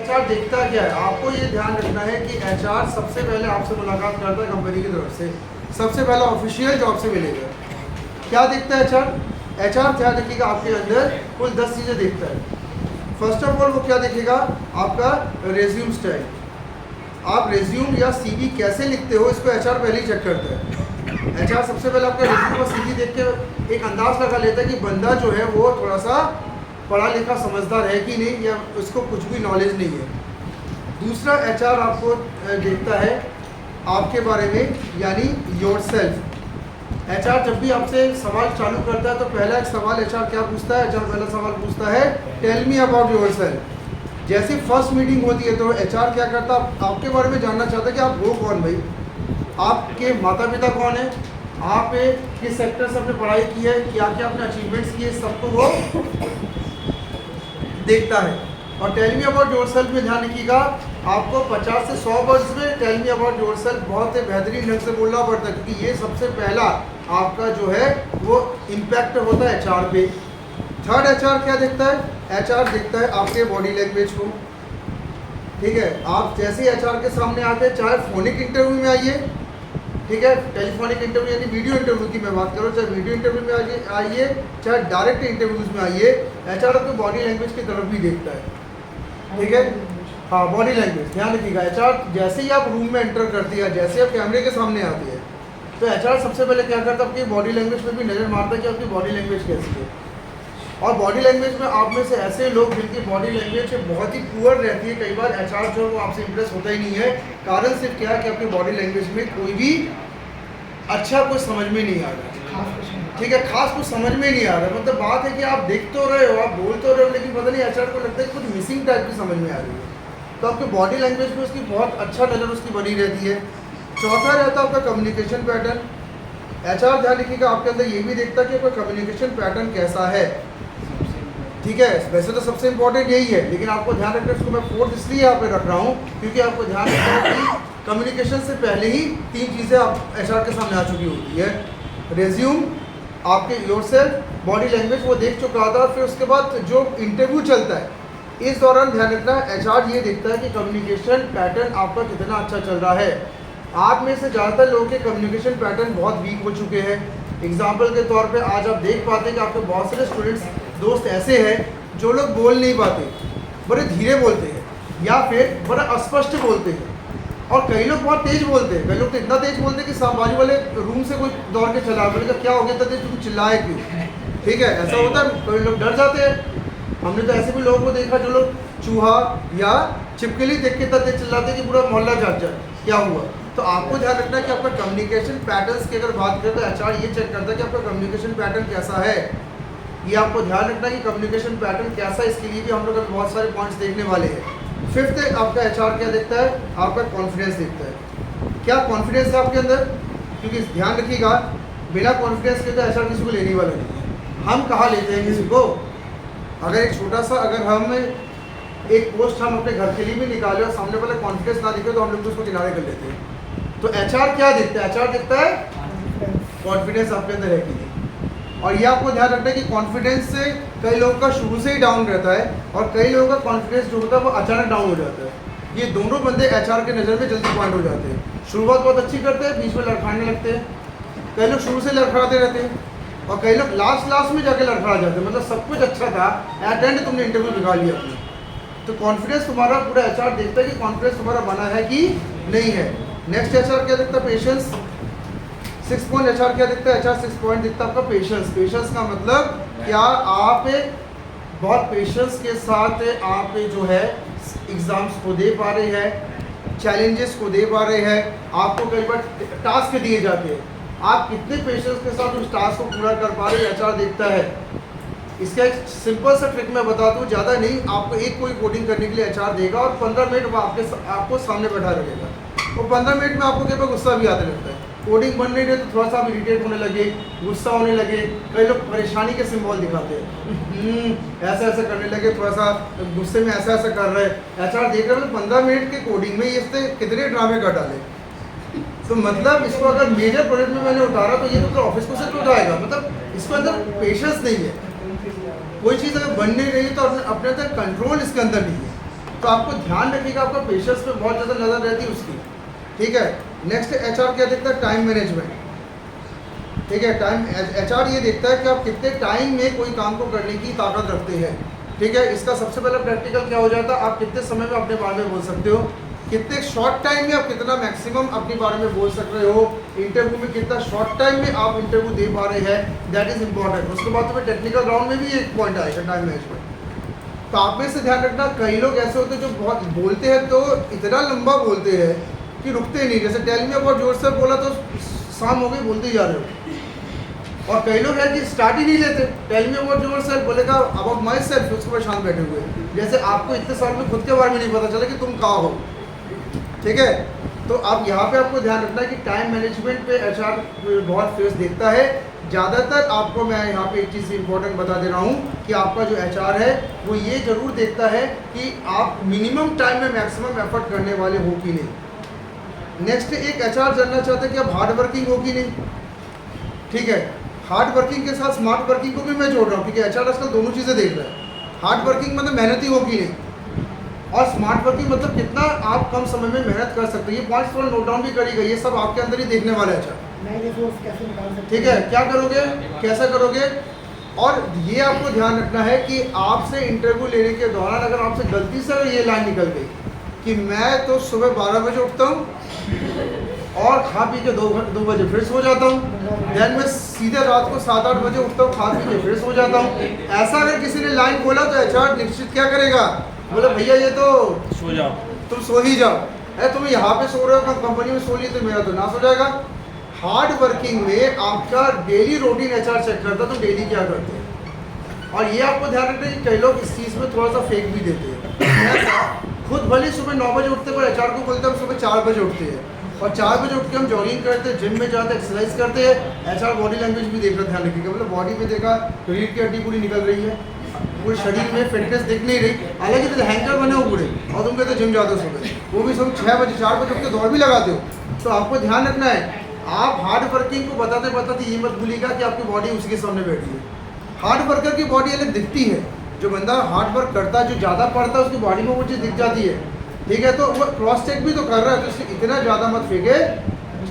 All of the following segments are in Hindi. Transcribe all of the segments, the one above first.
एचआर देखता क्या है, आपको ये ध्यान रखना है कि एचआर सबसे पहले आपसे मुलाकात करता है कंपनी की तरफ से, सबसे पहले ऑफिशियल जॉब से मिलेगा। क्या देखता है एचआर? एचआर ध्यान रखिएगा आपके अंदर कुल 10 चीज़ें देखता है। फर्स्ट ऑफ ऑल वो क्या देखेगा? आपका रेज्यूम स्टाइल। आप रेज्यूम या सीवी कैसे लिखते हो इसको एचआर पहले ही चेक करता है। एचआर सबसे पहले आपका रेज्यूम और सीवी देख के एक अंदाज लगा लेता है कि बंदा जो है वो थोड़ा सा पढ़ा लिखा समझदार है कि नहीं, या उसको कुछ भी नॉलेज नहीं है। दूसरा एचआर आपको देखता है आपके बारे में, यानी योरसेल्फ। एचआर जब भी आपसे सवाल चालू करता है तो पहला एक सवाल एचआर क्या पूछता है? एचआर पहला सवाल पूछता है टेल मी अबाउट योरसेल्फ। जैसे फर्स्ट मीटिंग होती है तो एचआर क्या करता है? आपके बारे में जानना चाहता है कि आप हो कौन भाई, आपके माता पिता कौन है, आप किस सेक्टर से आपने पढ़ाई की है, क्या क्या आपने अचीवमेंट्स किए, सबको वो देखता है। और टेल मी अबाउट योरसेल्फ में ध्यान रखिएगा, आपको 50 से 100 वर्ड्स में टेल मी अबाउट योरसेल्फ बहुत ही बेहतरीन ढंग से बोलना पड़ता है, क्योंकि ये सबसे पहला आपका जो है वो इम्पैक्ट होता है एचआर पे। थर्ड एचआर क्या देखता है? एचआर देखता है आपके बॉडी लैंग्वेज को। ठीक है, आप जैसे एचआर के सामने आते हैं, चाहे फोनिक इंटरव्यू में आइए, ठीक है, टेलीफोनिक इंटरव्यू यानी वीडियो इंटरव्यू की मैं बात करूँ, चाहे वीडियो इंटरव्यू में आइए चाहे डायरेक्ट इंटरव्यूज में आइए, एचआर आपको बॉडी लैंग्वेज की तरफ भी देखता है। ठीक है, हाँ, बॉडी लैंग्वेज ध्यान रखिएगा। एचआर जैसे ही आप रूम में एंटर करती है, जैसे आप कैमरे के सामने आती है, तो एचआर सबसे पहले क्या करता है? आपकी बॉडी लैंग्वेज पे भी नज़र मारता है कि आपकी बॉडी लैंग्वेज कैसी है। और बॉडी लैंग्वेज में आप में से ऐसे लोग जिनकी बॉडी लैंग्वेज बहुत ही पुअर रहती है, कई बार एचआर जो है वो आपसे इंप्रेस होता ही नहीं है। कारण सिर्फ क्या है कि आपकी बॉडी लैंग्वेज में कोई भी अच्छा कुछ समझ में नहीं आ रहा। ठीक है, खास कुछ समझ में नहीं आ रहा। मतलब बात है कि आप देख तो रहे हो, आप बोल तो रहे हो, लेकिन पता नहीं एचआर को लगता है कुछ मिसिंग टाइप की समझ में आ रही है। तो आपके बॉडी लैंग्वेज में उसकी बहुत अच्छा नज़र उसकी बनी रहती है। चौथा रहता है आपका कम्युनिकेशन पैटर्न। एचआर ध्यान रखिएगा आपके अंदर ये भी देखता है कि आपका कम्युनिकेशन पैटर्न कैसा है। ठीक है, वैसे तो सबसे इंपॉर्टेंट यही है, लेकिन आपको ध्यान रखना है, इसको मैं फोर्थ इसलिए यहाँ पे रख रहा हूँ क्योंकि आपको ध्यान रखना है कि कम्युनिकेशन से पहले ही 3 चीज़ें आप एचआर के सामने आ चुकी होती है। रेज्यूम, आपके योरसेल्फ, बॉडी लैंग्वेज वो देख चुका होता है। फिर उसके बाद जो इंटरव्यू चलता है, इस दौरान ध्यान रखना है एचआर ये देखता है कि कम्युनिकेशन पैटर्न आपका कितना अच्छा चल रहा है। आप में से ज़्यादातर लोगों के कम्युनिकेशन पैटर्न बहुत वीक हो चुके हैं। एग्जाम्पल के तौर पे आज आप देख पाते हैं कि आपके बहुत सारे स्टूडेंट्स दोस्त ऐसे हैं जो लोग बोल नहीं पाते, बड़े धीरे बोलते हैं या फिर बड़ा अस्पष्ट बोलते हैं। और कई लोग बहुत तेज़ बोलते हैं, कई लोग तो इतना तेज़ बोलते हैं कि बाजू वाले रूम से कोई दौड़ के चला, बोले क्या हो गया इतना तेज, तुम चिल्लाए क्यों? ठीक है, ऐसा होता है, कई लोग डर जाते हैं। हमने तो ऐसे भी लोगों को देखा जो लोग चूहा या छिपकली देख के इतना तेज चिल्लाते हैं कि पूरा मोहल्ला जाग जाए, क्या हुआ? तो आपको ध्यान रखना है कि आपका कम्युनिकेशन पैटर्न्स की अगर बात करें तो एचआर ये चेक करता है कि आपका कम्युनिकेशन पैटर्न कैसा है। ये आपको ध्यान रखना है कि कम्युनिकेशन पैटर्न कैसा है, इसके लिए भी हम लोग अभी बहुत सारे पॉइंट्स देखने वाले हैं। फिफ्थ आपका एचआर क्या देखता है? आपका कॉन्फिडेंस देखता है। क्या कॉन्फिडेंस है आपके अंदर? क्योंकि ध्यान रखिएगा, बिना कॉन्फिडेंस के तो एचआर किसी को लेने वाला नहीं है। हम कहाँ लेते हैं किसी को? अगर एक छोटा सा, अगर हम एक पोस्ट हम अपने घर के लिए भी निकाले और सामने वाला कॉन्फिडेंस ना दिखे तो हम लोग उसको किनारे कर लेते हैं। तो एचआर क्या देखता है? एचआर देखता है कॉन्फिडेंस आपके अंदर है कि नहीं। और ये आपको ध्यान रखना है कि कॉन्फिडेंस से कई लोगों का शुरू से ही डाउन रहता है और कई लोगों का कॉन्फिडेंस जो होता है वो अचानक डाउन हो जाता है। ये दोनों बंदे एचआर के नज़र में जल्दी पॉइंट हो जाते हैं। शुरुआत बहुत अच्छी करते हैं, बीच में लड़खड़ाने लगते हैं। कई लोग शुरू से लड़खड़ाते रहते हैं और कई लोग लास्ट में जाके लड़खड़ा जाते हैं। मतलब सब कुछ अच्छा था, एट एंड तुमने इंटरव्यू बिगाड़ लिया अपनी। तो कॉन्फिडेंस तुम्हारा पूरा एचआर देखता है कि कॉन्फिडेंस तुम्हारा बना है कि नहीं है। नेक्स्ट एचआर क्या देखता है? पेशेंस। 6 पॉइंट एचआर क्या दिखता है? एचआर 6 पॉइंट दिखता है आपका पेशेंस। पेशेंस का मतलब क्या आप बहुत पेशेंस के साथ आप जो है एग्ज़ाम्स को दे पा रहे हैं, चैलेंजेस को दे पा रहे हैं। आपको कई बार टास्क दिए जाते हैं, आप कितने पेशेंस के साथ उस टास्क को पूरा कर पा रहे हैं एचआर देखता है। इसका एक सिंपल सा ट्रिक मैं बता दूं, ज़्यादा नहीं, आपको एक कोई कोडिंग करने के लिए एचआर देगा और 15 मिनट वो आपको सामने बैठा रखेगा। और 15 मिनट में आपको कई बार गुस्सा भी आने लगता है। कोडिंग बन नहीं रही तो थोड़ा सा आप इरिटेट होने लगे, गुस्सा होने लगे, कई लोग परेशानी के सिंबल दिखाते हैं, ऐसा ऐसा करने लगे, थोड़ा सा गुस्से में ऐसा ऐसा कर रहे हैं। एचआर देख रहे हैं 15 मिनट के कोडिंग में इससे कितने ड्रामे कर डाले। तो मतलब इसको अगर मेजर प्रोजेक्ट में मैंने उतारा तो ये तो ऑफिस को से उठाएगा। मतलब इसके अंदर पेशेंस नहीं है। कोई चीज़ अगर बन नहीं रही तो अपने अंदर कंट्रोल इसके अंदर नहीं है। तो तो आपको ध्यान रखिएगा, आपका पेशेंस पे बहुत ज़्यादा नज़र रहती है उसकी, ठीक है। नेक्स्ट एचआर क्या देखता है, टाइम मैनेजमेंट, ठीक है। टाइम एचआर ये देखता है कि आप कितने टाइम में कोई काम को करने की ताकत रखते हैं, ठीक है। इसका सबसे पहला प्रैक्टिकल क्या हो जाता है, आप कितने समय में अपने बारे में बोल सकते हो, कितने शॉर्ट टाइम में आप कितना मैक्सिमम अपने बारे में बोल सक रहे हो, इंटरव्यू में कितना शॉर्ट टाइम में आप इंटरव्यू दे पा रहे हैं, दैट इज इंपॉर्टेंट। उसके बाद तुम्हें टेक्निकल राउंड में भी एक पॉइंट आएगा, टाइम मैनेजमेंट। तो आप में से ध्यान रखना, कई लोग ऐसे होते हैं जो बहुत बोलते हैं तो इतना लंबा बोलते हैं कि रुकते ही नहीं, जैसे टेल मी अबाउट योरसेल्फ बोला तो शाम हो गई बोलते ही जा रहे हो। और कई लोग हैं कि स्टार्ट ही नहीं लेते, टेल मी अबाउट योरसेल्फ बोलेगा अबाउट माई सेल्फ, उसके बाद शांत बैठे हुए, जैसे आपको इतने साल में खुद के बारे में नहीं पता चला कि तुम कहाँ हो, ठीक है। तो आप यहाँ पे आपको ध्यान रखना है कि टाइम मैनेजमेंट पे एचआर बहुत फेस देखता है ज़्यादातर। आपको मैं यहाँ पे एक चीज़ इंपॉर्टेंट बता दे रहा हूँ कि आपका जो एचआर है वो ये ज़रूर देखता है कि आप मिनिमम टाइम में मैक्सिमम एफर्ट करने वाले हो कि नहीं। नेक्स्ट, एक एचआर जानना चाहता है कि आप हार्ड वर्किंग हो कि नहीं, ठीक है। हार्ड वर्किंग के साथ स्मार्ट वर्किंग को भी मैं जोड़ रहा हूँ, क्योंकि एचआर आजकल दोनों चीज़ें देख रहा है। हार्ड वर्किंग मतलब मेहनती हो कि नहीं, और स्मार्ट वर्किंग मतलब कितना आप कम समय में मेहनत कर सकते हैं। ये पॉइंट्स थोड़ा नोट डाउन भी करी गई, ये सब आपके अंदर ही देखने वाला है अच्छा, ठीक है। क्या करोगे, कैसा करोगे, और ये आपको ध्यान रखना है कि आपसे इंटरव्यू लेने के दौरान अगर आपसे गलती से अगर ये लाइन निकल गई कि मैं तो सुबह 12 बजे उठता हूँ और खा पी के 2 बजे फिर सो जाता हूँ, देन मैं सीधे रात को 7-8 बजे उठता हूँ, खा पी के फिर सो जाता हूँ, ऐसा अगर किसी ने लाइन बोला तो एचआर निश्चित क्या करेगा, बोले भैया ये तो सो जाओ, तुम सो ही जाओ, है तुम यहाँ पे सो रहे हो, कंपनी में सो ली तो मेरा तो ना सो जाएगा। हार्ड वर्किंग में आपका डेली रूटीन एचआर चेक करता है, तो डेली क्या करते हैं। और ये आपको ध्यान रखना है कि कई लोग इस चीज़ में थोड़ा सा फेक भी देते हैं। खुद भले सुबह 9 बजे उठते पर एचआर को बोलते हैं हम सुबह 4 बजे उठते हैं, और 4 बजे उठ के हम जॉगिंग करते हैं, जिम में जाते हैं, एक्सरसाइज करते हैं। एचआर बॉडी लैंग्वेज भी देख रहा, ध्यान रखिएगा, मतलब बॉडी में देखा रीढ़ की हड्डी पूरी निकल रही है, पूरे शरीर में फिटनेस दिख नहीं रही, हालांकि तो हैंकर बने हो पूरे, और तुम कहते जिम जाते हो सुबह, वो भी सुबह 6 बजे 4 बजे उठ के दौड़ भी लगाते हो। तो आपको ध्यान रखना है, आप हार्ड वर्किंग को बताते बताते ये मत भूलिएगा कि आपकी बॉडी उसी के सामने बैठी है। हार्ड वर्कर की बॉडी अलग दिखती है, जो बंदा हार्ड वर्क करता है, जो ज़्यादा पढ़ता है, उसकी बॉडी में वो चीज़ दिख जाती है, ठीक है। तो वो क्रॉस चेक भी तो कर रहा है, तो उससे इतना ज़्यादा मत फेंके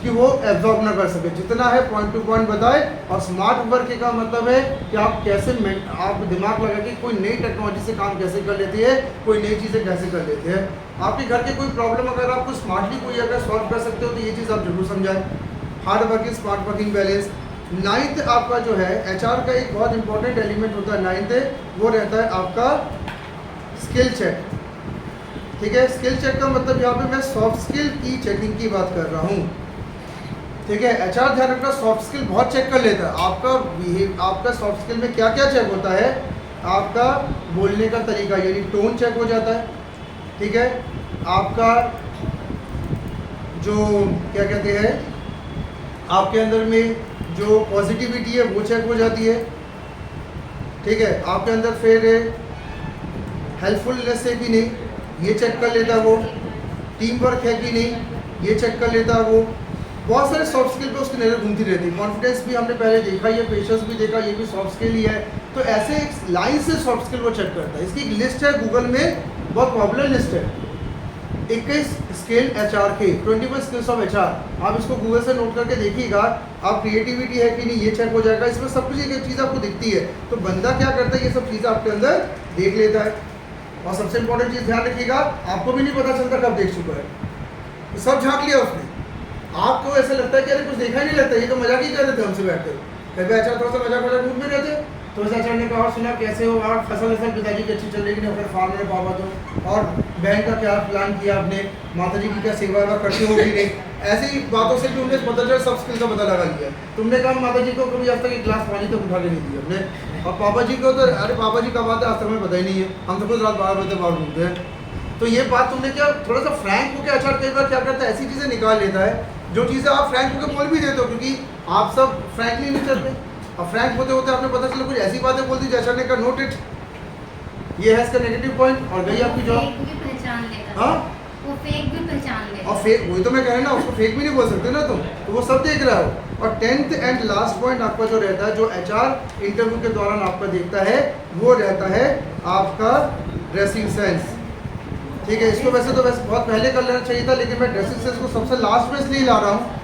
कि वो एब्जॉर्ब ना कर सके, जितना है पॉइंट टू पॉइंट बताए। और स्मार्ट वर्क का मतलब है कि आप कैसे आप दिमाग लगा के कोई नई टेक्नोलॉजी से काम कैसे कर लेती है, कोई नई चीज़ें कैसे कर लेते हैं। आपके घर के कोई प्रॉब्लम अगर आपको स्मार्टली कोई अगर सॉल्व कर सकते हो तो ये चीज़ आप जरूर समझाएं। Hard working, smart working, balance. 9th आपका जो है एचआर का एक बहुत इंपॉर्टेंट एलिमेंट होता है 9th, वो रहता है आपका स्किल चेक, ठीक है। स्किल चेक का मतलब यहाँ पे मैं सॉफ्ट स्किल की चेकिंग की बात कर रहा हूँ, ठीक है। एचआर ध्यान रखना सॉफ्ट स्किल बहुत चेक कर लेता है। आपका सॉफ्ट स्किल में क्या क्या चेक होता है, आपका बोलने का तरीका यानी टोन चेक हो जाता है, ठीक है। आपका जो क्या कहते हैं, आपके अंदर में जो पॉजिटिविटी है वो चेक हो जाती है, ठीक है। आपके अंदर फिर हेल्पफुलनेस है कि नहीं, ये चेक कर लेता है वो। टीम वर्क है कि नहीं, ये चेक कर लेता है वो। बहुत सारे सॉफ्ट स्किल पे उसकी नज़र घूमती रहती है। कॉन्फिडेंस भी हमने पहले देखा, ये पेशेंस भी देखा, ये भी सॉफ्ट स्किल ही है। तो ऐसे एक लाइन से सॉफ्ट स्किल वो चेक करता है। इसकी एक लिस्ट है गूगल में, बहुत पॉपुलर लिस्ट है, 21 स्किल एचआर के, 21 स्किल्स ऑफ एचआर। आप इसको गूगल से नोट करके देखिएगा, आप क्रिएटिविटी है कि नहीं ये चेक हो जाएगा। इसमें सब कुछ एक चीज़ आपको दिखती है। तो बंदा क्या करता है, ये सब चीज़ें आपके अंदर देख लेता है। और सबसे इंपॉर्टेंट चीज़ ध्यान रखिएगा, आपको भी नहीं पता चलता कब देख चुका है, तो सब झाँक लिया उसने। आपको ऐसा लगता है कि अरे कुछ देखा ही नहीं लगता, ये तो मजाक ही कर रहे थे हमसे बैठ कर, कभी अच्छा थोड़ा सा मजाक मूड में रहते। तो ऐसा अच्छा ने कहा और सुना कैसे हो, और फसल पिताजी की अच्छी चल रही है, फिर फार्म में पापा तो, और बहन का क्या प्लान किया आपने, माता जी की क्या सेवा करते हो कि नहीं। ऐसी बातों से भी उन्हें पता चला, सब स्किल का पता लगा लिया। तुमने कहा माता जी को कभी आज तक एक गिलास पानी तक उठा के नहीं दिया हमने, और पापा जी को तो अरे पापा जी का बात है आज तक हमें पता ही नहीं है, हम तो खुद रात 12 बजे बाहर घूमते हैं। तो ये बात तुमने क्या थोड़ा सा फ्रैंक होकर अच्छा कई बार क्या करता है, ऐसी चीज़ें निकाल लेता है जो चीज़ें आप फ्रैंक होकर बोल भी देते हो, क्योंकि आप सब फ्रैंकली नहीं चलते। और फ्रैंक होते होते आपने पता चला कुछ ऐसी बातें बोल दी जैसा ने का नोट इट, ये है इसका नेगेटिव पॉइंट, और गई आपकी जॉब। हाँ, वो फेक भी पहचान लेता। और फेक वही तो मैं कह रहा ना, उसको फेक भी नहीं बोल सकते ना तुम, तो वो सब देख रहा हो। और 10th एंड लास्ट पॉइंट आपका जो रहता है, जो एचआर इंटरव्यू के दौरान आपका देखता है, वो रहता है आपका ड्रेसिंग सेंस। ठीक है, इसको वैसे बहुत पहले कर लेना चाहिए था, लेकिन मैं ड्रेसिंग सेंस को सबसे लास्ट में इसलिए ला रहा हूँ।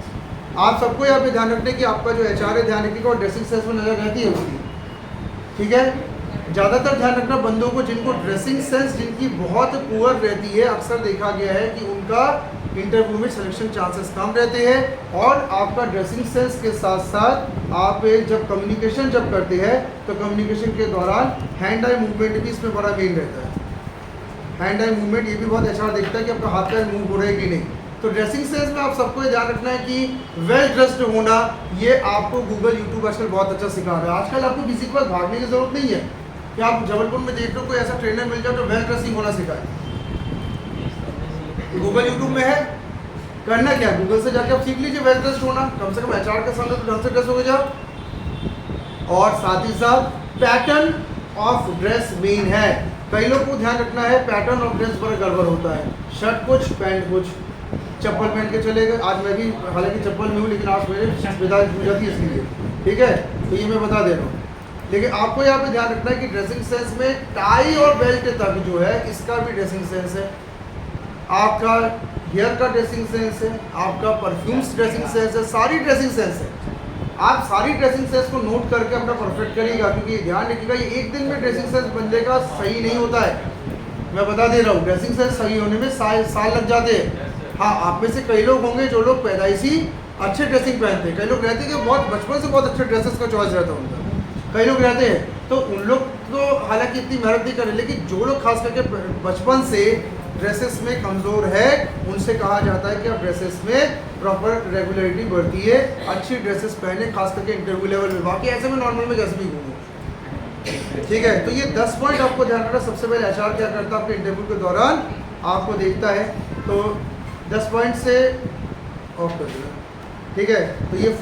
आप सबको यहाँ पे ध्यान रखने की आपका जो HR है ध्यान रखिएगा और ड्रेसिंग सेंस में नजर रहती है उसकी। ठीक है, ज़्यादातर ध्यान रखना बंदों को जिनको ड्रेसिंग सेंस जिनकी बहुत पुअर रहती है, अक्सर देखा गया है कि उनका इंटरव्यू में सिलेक्शन चांसेस कम रहते हैं। और आपका ड्रेसिंग सेंस के साथ साथ आप जब कम्युनिकेशन जब करते हैं तो कम्युनिकेशन के दौरान हैंड आई मूवमेंट भी इसमें बड़ा मेन रहता है। हैंड आई मूवमेंट ये भी बहुत HR देखता है कि आपका हाथ पैर मूव हो रहा है कि नहीं। तो ड्रेसिंग सेंस में आप सबको ये ध्यान रखना है कि वेल ड्रेस्ड होना, ये आपको गूगल यूट्यूब आजकल बहुत अच्छा सिखा रहा है। आजकल आपको किसी के पास भागने की जरूरत नहीं है कि आप जबलपुर में देख लो कोई ऐसा ट्रेनर मिल जाए तो वेल ड्रेसिंग होना सिखाए। गूगल यूट्यूब में है, करना क्या, गूगल से जाके आप सीख लीजिए वेल ड्रेस्ड होना। कम से कम HR के सामने तो ढंग से ड्रेस हो जाओ। और साथ ही साथ पैटर्न ऑफ ड्रेस मेन है। कई लोग को ध्यान रखना है पैटर्न ऑफ ड्रेस बड़ा गड़बड़ होता है, शर्ट कुछ पैंट कुछ, चप्पल पहन के चले गए। आज मैं भी हालांकि चप्पल में हूँ लेकिन आज मेरे विदाई हो जाती है इसलिए, ठीक है, तो ये मैं बता दे रहा हूँ। लेकिन आपको यहाँ पे ध्यान रखना है कि ड्रेसिंग सेंस में टाई और बेल्ट तक जो है इसका भी ड्रेसिंग सेंस है, आपका हेयर का ड्रेसिंग सेंस है, आपका परफ्यूम्स ड्रेसिंग सेंस है, सारी ड्रेसिंग सेंस है। आप सारी ड्रेसिंग सेंस को नोट करके अपना परफेक्ट करिएगा, क्योंकि ध्यान रखिएगा ये एक दिन में ड्रेसिंग सेंस बंदे का सही नहीं होता है। मैं बता दे रहा हूँ, ड्रेसिंग सेंस सही होने में साल लग जाते हैं। हाँ, आप में से कई लोग होंगे जो लोग पैदाइशी अच्छे ड्रेसिंग पहनते हैं, कई लोग रहते हैं कि बहुत बचपन से बहुत अच्छे ड्रेसेस का चॉइस रहता है उनका, कई लोग रहते हैं तो उन लोग तो हालांकि इतनी मेहनत नहीं करें, लेकिन जो लोग खास करके बचपन से ड्रेसेस में कमज़ोर है उनसे कहा जाता है कि आप ड्रेसेस में प्रॉपर रेगुलरिटी बढ़ती है, अच्छी ड्रेसेस पहने, खास करके इंटरव्यू लेवल में। बाकी ऐसे में नॉर्मल में जैसे भी घूमो, ठीक है। तो ये 10 पॉइंट आपको ध्यान रखना। सबसे पहले HR क्या करता है आपके इंटरव्यू के दौरान, आपको देखता है, तो 10 पॉइंट से ऑफ कर देना, ठीक है। तो ये